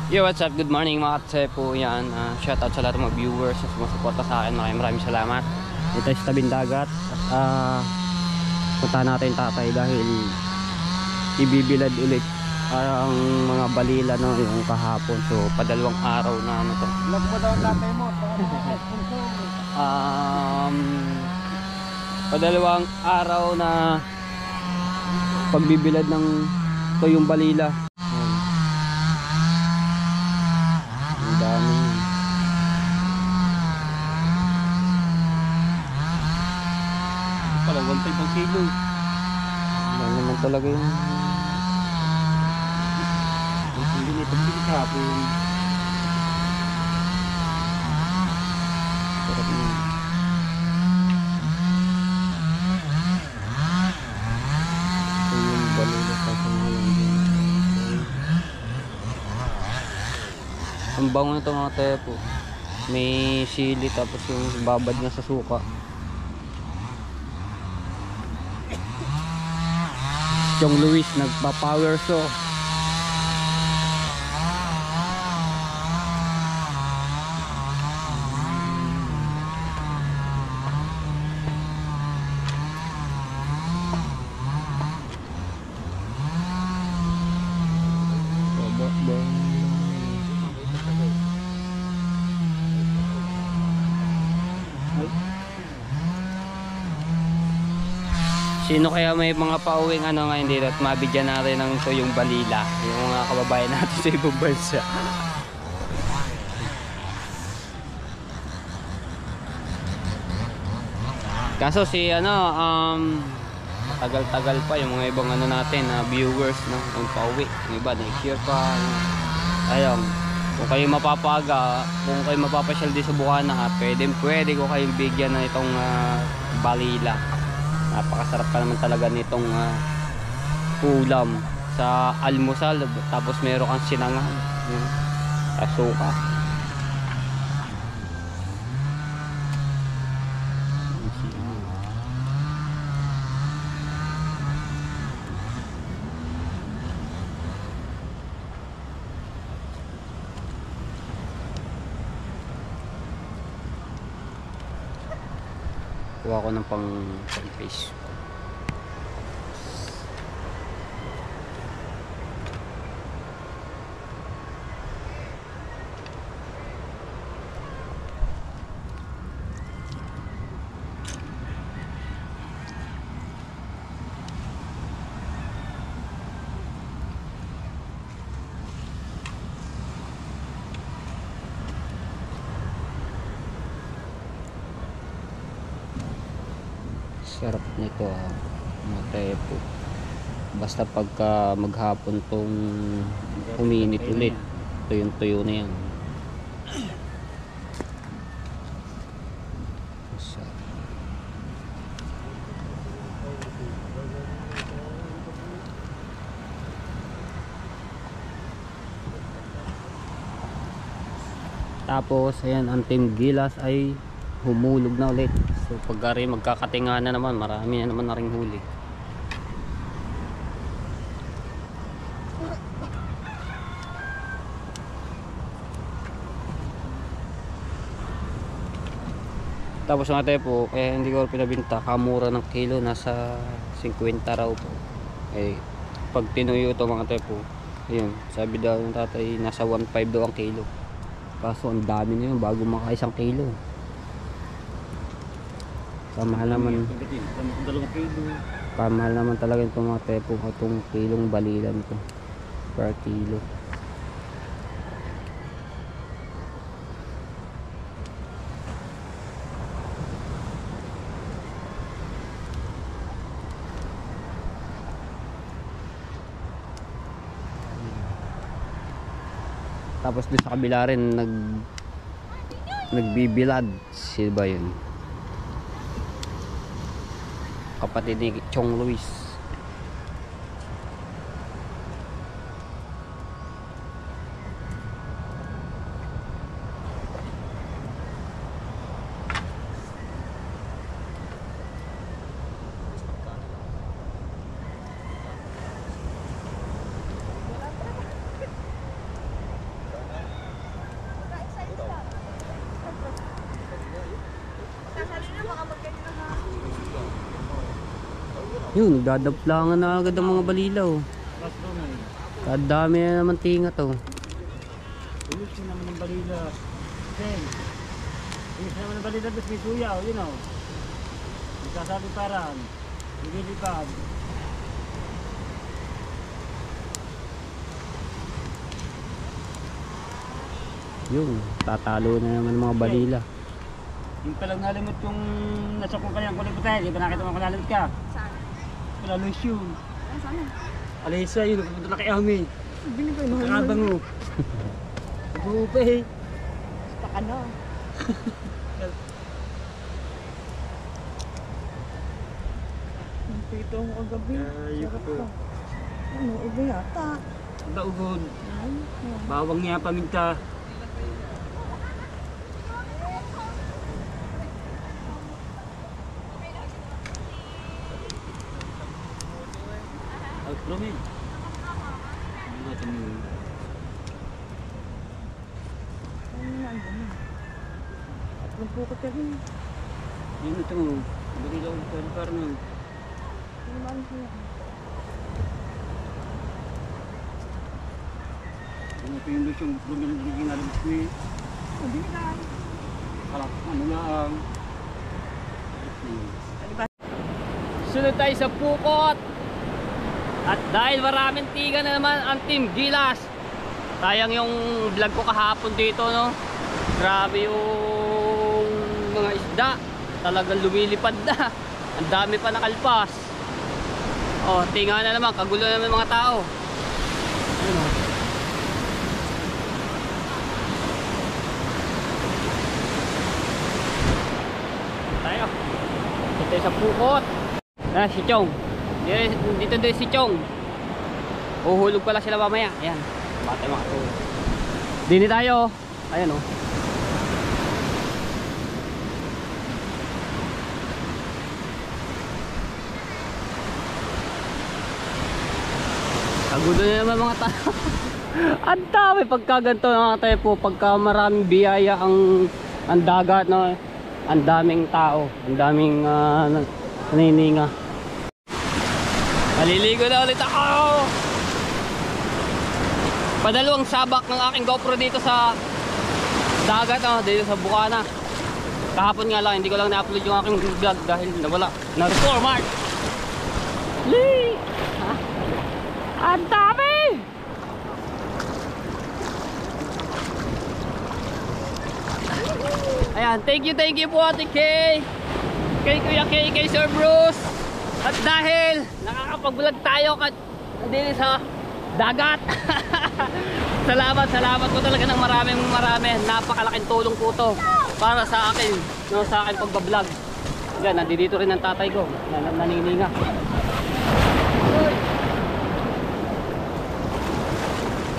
Yo, what's up? Good morning mga katsepo. Yan, shoutout sa lahat ng mga viewers na sumusuporta sa akin. Maraming salamat. Ito sa tabing dagat. Punta natin tatay dahil ibibilad ulit ang mga balila no, yung kahapon. So, padalawang araw na ano to. Vlog mo daw tatay mo. Padalawang araw na pagbibilad ng tuyong balila. Dami. Pala, 1.5 ang kilo. Ano naman talaga yung Hindi nito pinakapin. sarap na. Ito yung balila sa ngayon. Ang bango nito mga tepo. May sili tapos yung babad na sa suka. Chong Luis nagpa-power show. Sino kaya may mga pauwing ano ngayon dito at mabigyan natin ng tuyong balila yung mga kababayan natin sa ibang bansa. Kaso si tagal-tagal pa yung mga ibang ano natin na viewers no, yung pauwi, yung iba next year pa. Ayun, kung kayo mapapaga, kung kayo mapapasyal di sa Bukana, pwede ko kayong bigyan ng itong balila. Napakasarap pa naman talaga nitong ulam sa almusal, tapos meron kang sinangag, asuka. Kuha ko ng pang face. Sarap nito mga tepo. Basta pagka maghapon tong uminit ulit, tuyong-tuyo na yan. Sarap. Tapos ayan, ang Team Gilas ay humulog na ulit. So pagka rin magkakatinga na naman, marami na naman na ring huli. Tapos mga tepo, kaya hindi ko pinabinta, kamura ng kilo, nasa 50 raw po. Eh pag tinuyo ito mga tepo, ayun, sabi daw ng tatay nasa 1.5 daw ang kilo. Kaso ang dami na yun bago maka 1 kilo. Kamahal naman. Kamahal naman talaga itong mga tepo, itong kilong balilan to per kilo. Tapos doon sa kabila rin nagbibilad. Sino ba yun? Kapatid ni Chong Luis. Yun, dadaplangan na agad ang mga balilaw. Tapos Romy. Kadami na naman tinga to. Ilis mo naman ng balila. Then, ilis naman ng balila doon may kuya, you know. Nagsasabi parang, nililipad. Yun, tatalo na naman mga balila. Yung palang nalimot yung nasa kong kanyang kulay putay, di ba nakita mo kung nalimot ka? Saan? Wala lois yun. Ay, saan na? Alaysa yun, pupunta na kay Ami. Binigay mo. Nakabang mo. Bupe. Basta ka na. Ang pito mo kagabi. Ayok Sarap ko. ka. Ano, iba yata. Baugod. Ay, yan. Bawang niya paminta. Ay, Romy. Ano natin yun? Ano na, ano na. At nagpukot ka rin. Yun ito mo. Balilaw ko parang Ano ba ang siya? ano pa yung lusyong Romy na ginalimot ko eh. Oh, binigay. Kalak, ano lang. Sunod tayo sa Pukot. At dahil maraming tiga na naman ang Team Gilas. Sayang yung vlog ko kahapon dito, no. Grabe yung mga isda. Talagang lumilipad na. Ang dami pa nakalpas. Oh, tinga na naman, kagulo na naman mga tao. Ayun, oh. Tayo. Dito tayo sa Pukot. Ah, si Chong. Dito din si Chong. Uhulog pala sila mamaya. Ayan. Batay mga to. Dini tayo. Ayan, oh. Kagulo na naman mga tao. Ang dami pagkaganto mga tayo po. Pagka maraming biyaya ang dagat, no? Ang daming tao. Ang daming nanininga. Maliligo na ulit ako. Padalawang sabak ng aking GoPro dito sa dagat, dito sa Bukana. Kahapon nga lang, hindi ko lang na-upload yung aking vlog dahil nawala. Na-reformat. Lee! Ha? Ang dami! Ayan, thank you po Ate Kay. Kay Kuya Kay, kay Sir Bruce. At dahil nakakapag-vlog tayo din sa dagat. Salamat po talaga ng marami. Napakalaking tulong po to para sa akin, no, sa akin pagbablog. Yan, nandito rin ang tatay ko, nanininga.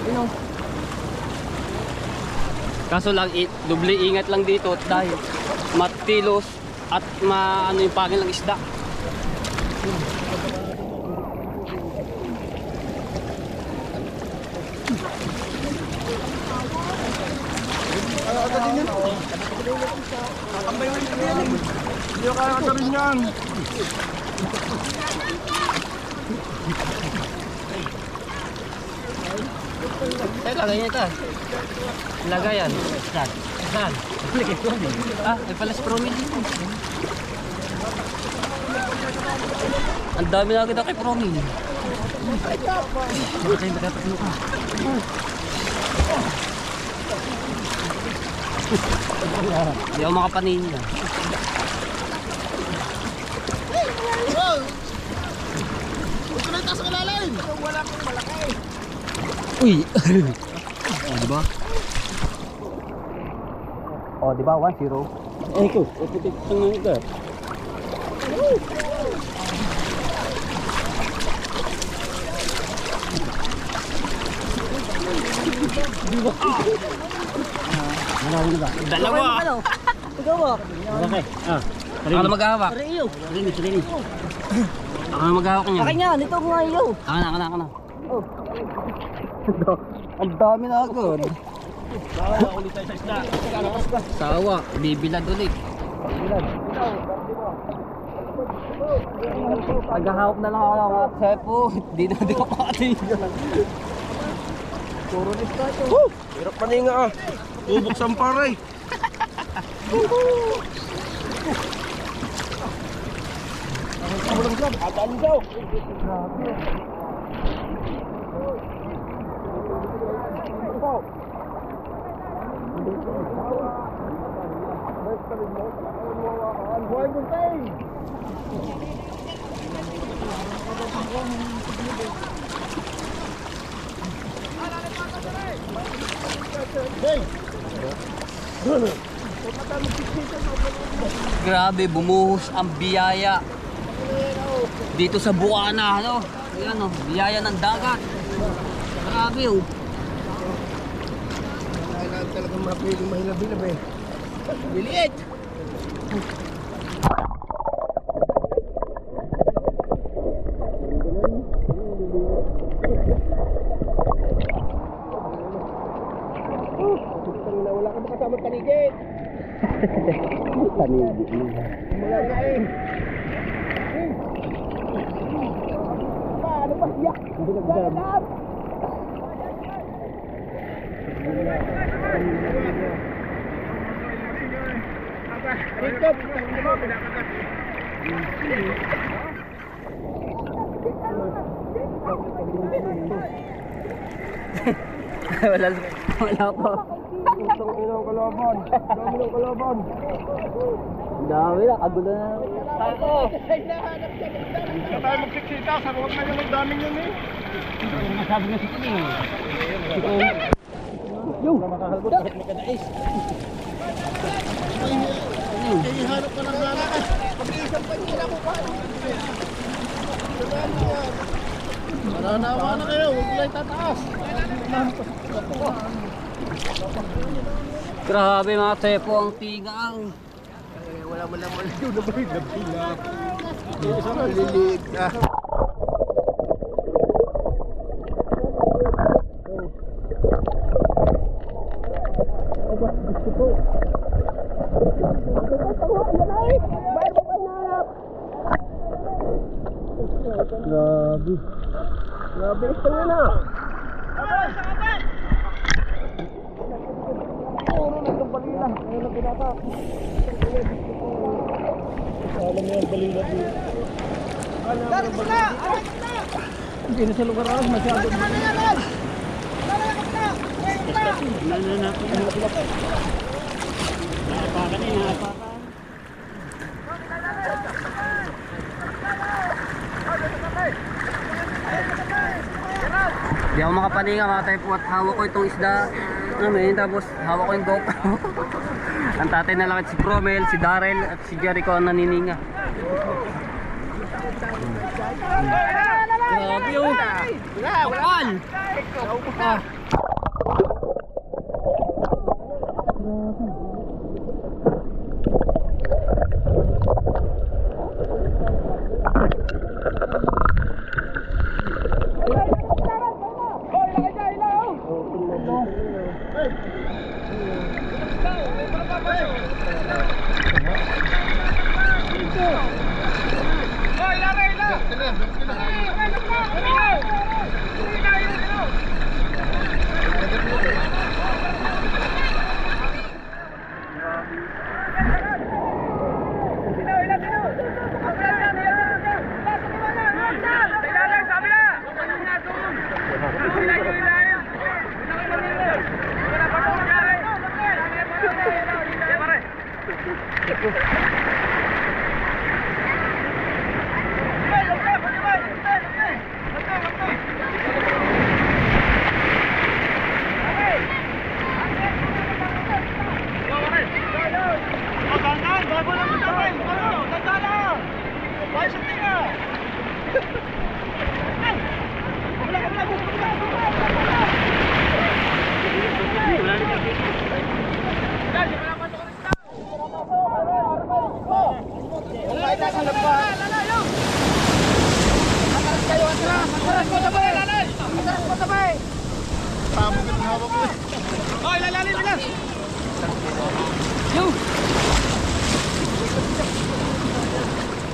Ano? Kaso lang, doble ingat lang dito dahil matilos at ano yung pangil ng isda. Hindi ka kaya rin yan. Lagay niya ito. Lagay yan. Saan? Saan? Ah, may pala si Promil dito. Ang dami na kita kay Promil. Buti tayo magkatapilo ka. Hindi ako makapanin na. Uy! Oh, diba? Oh, diba? 1-0. Eh, ito. Putik itong mga ito. Marami na ba? Dalawa! Ikaw ba? Malaki. Ah, Ako na maghahawak. Pare iyo. Sarili. Ako na maghahawak niya. Akin yan, ito ko nga iyo. Ako na. Oh. Ang dami na agad. Bawa ulit tayo sa isda. Sawa, bibilad ulit. Paghahawak na lang ako ng mga sepo. Di ako makatingin. Puro lista ito. Hirap maninga ah. Bubuksan pare. Adaan daw. Buhay mo tayo. Grabe, bumuhos ang biyaya. Dito sa Bukana, ano? Ayan o, biyaya ng dagat. Grabe o. Kailangan talagang mapiling mahilab-hilab eh. Biliit! Wala ka makasama tanigit. Tanigit. Wala ka eh. Paano ba? Yak! Yak! Wala pa. Isang ilang kalaban. Dami ng kalaban. Dami na, kagulo na. Ako! Hindi tayo magsiksita. Sa huwag na yung daming yun eh. Masabi na si King. Yung! Makahalbot kahit may kadais. Ihanap ka ng lalakas. Pag-iisang pahira mo pa. Maranawa na kayo. Huwag lang tataas. Grabe mga sepo ang tigang. Wala mo lang yung nabay. Nabila. Isang maliliit ka. Grabe. Grabe, ito yun ah. Puro nandang balila. Ngayon ang pinata. Alam mo yung balila dito. Alam mo yung balila. Hindi na sa lugar alas masyado. Naapakan eh, naapakan. Di ako makapaninga mga typo at hawak ko itong isda namin, tapos hawak ko yung GoPro. Ang tatay na lang at si Promel, si Darrell at si Jericho ang nanininga. Grabe yun! Kapal!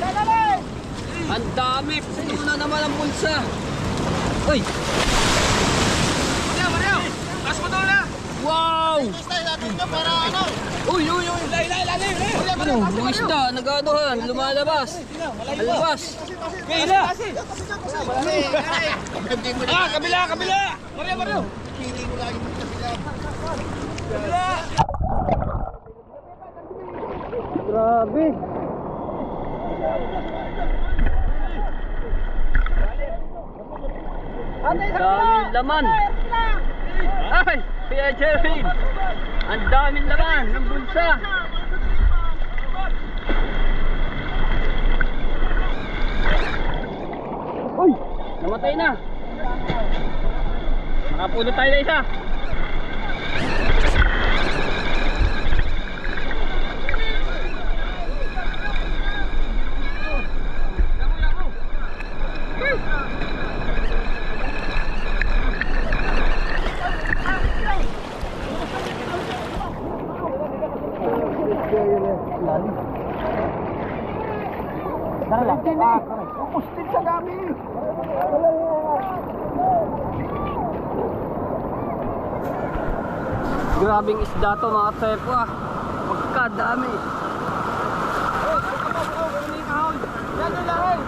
Dalawa! Ang dami. Puno na naman ang bulsa. Uy! Mario! Taas mo doon na! Wow! Uy! Ano? Mga isda, nag-aanohan, lumalabas. Alabas. Kaya kabila! Mario! Grabe. Daming laman. Ay, Kuya Jerry. Ang daming laman ng bulsa. Uy, namatay na. Nakapulot tayo na isa. Pustin sa dami! Grabing isda to mga tsepo ah. Pagkadami. Yan yung lahat!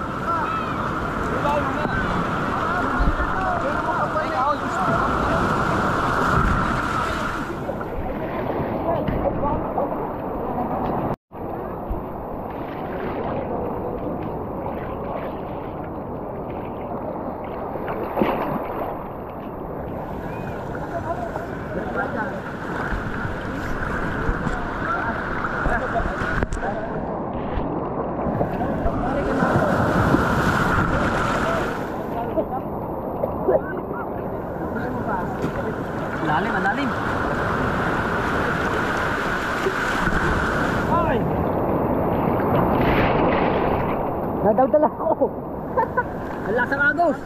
Malalim. Ay! Nadaldala ako. Ang lasang agos.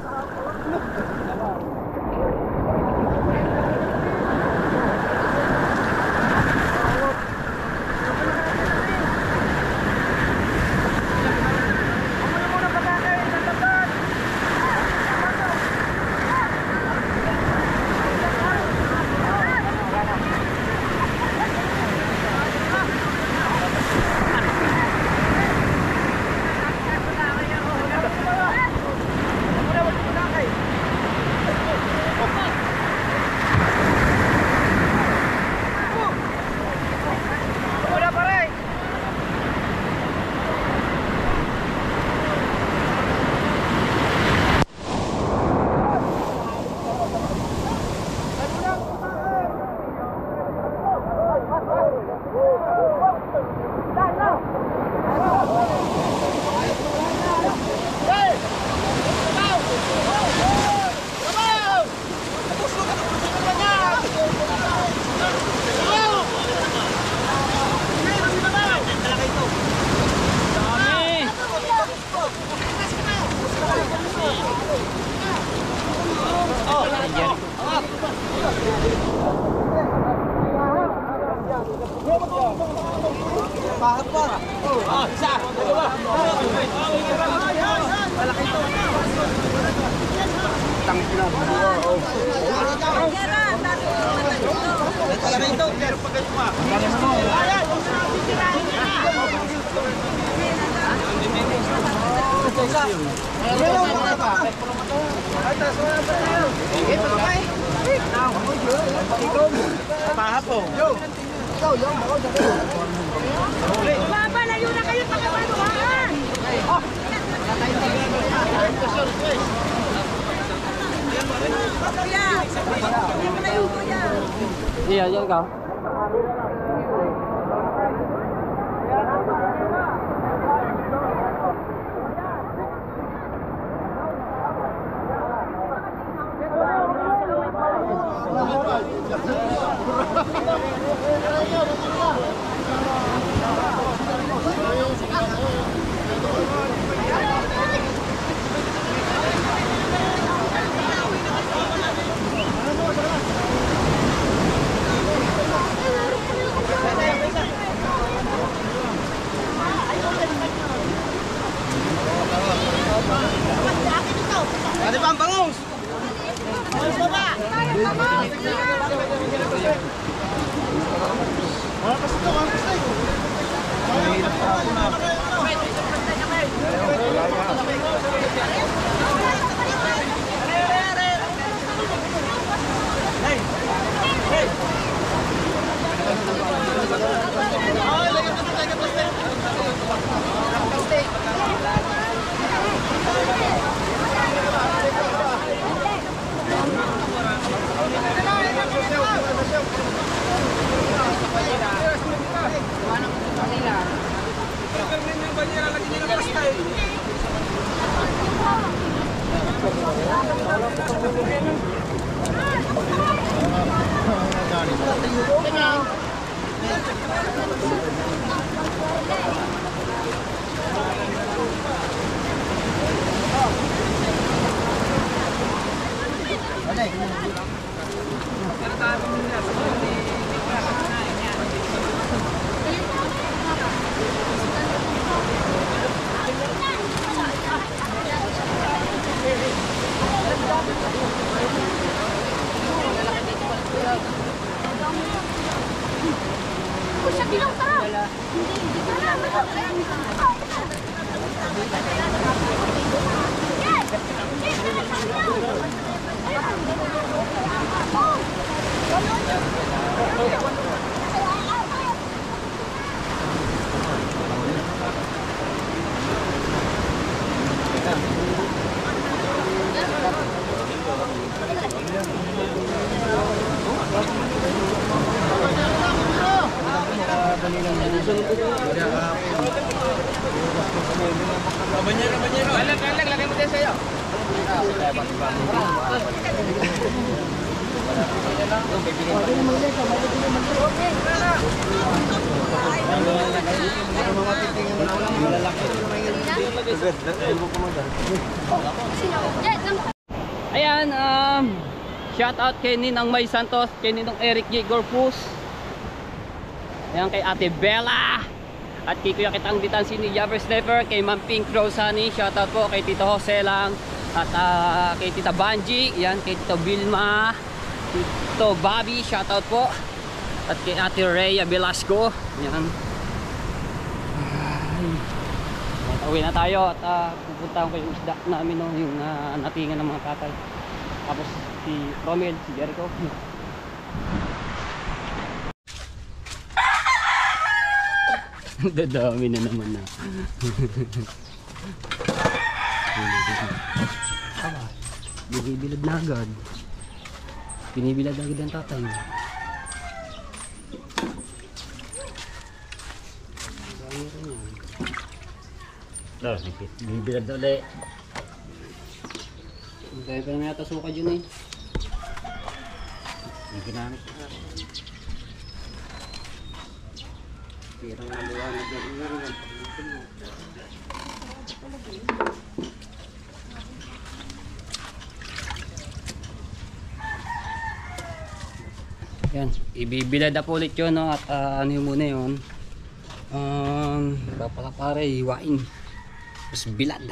Babalayo na kayo sa kabaluhan! Kuya! Hindi mo na yung kuya! Iya, yan ka. Ayan, shout out kay Ninang May Santos, kay Ninong Eric J. Gorpus. Ayan, kay Ate Bella. At kay Kuya Kitang Ditansi ni Jabber Sniper, kay Ma'am Pink Rosani, shout out po kay Tito Jose lang. At kay Tita Banji, yan, kay Tito Vilma, Tito Bobby, shout out po. At kay Ate Rhea Velasco, yan. Uwi na tayo at pupuntahan ko yung isda namin, no, yung natingan ng mga katay. Tapos si Romel, si Jericho. Dadami na naman na. Binibilad na agad. Binibilad agad ang tatay. No, binibilad na ulit. Kaya pa naman yata suka dyan eh. Yung ginamit. Pirang maliwanag na. Yan, ibibilad na po ulit yun, no? At ano yun muna yun, pare, hiwain. Tapos bilad.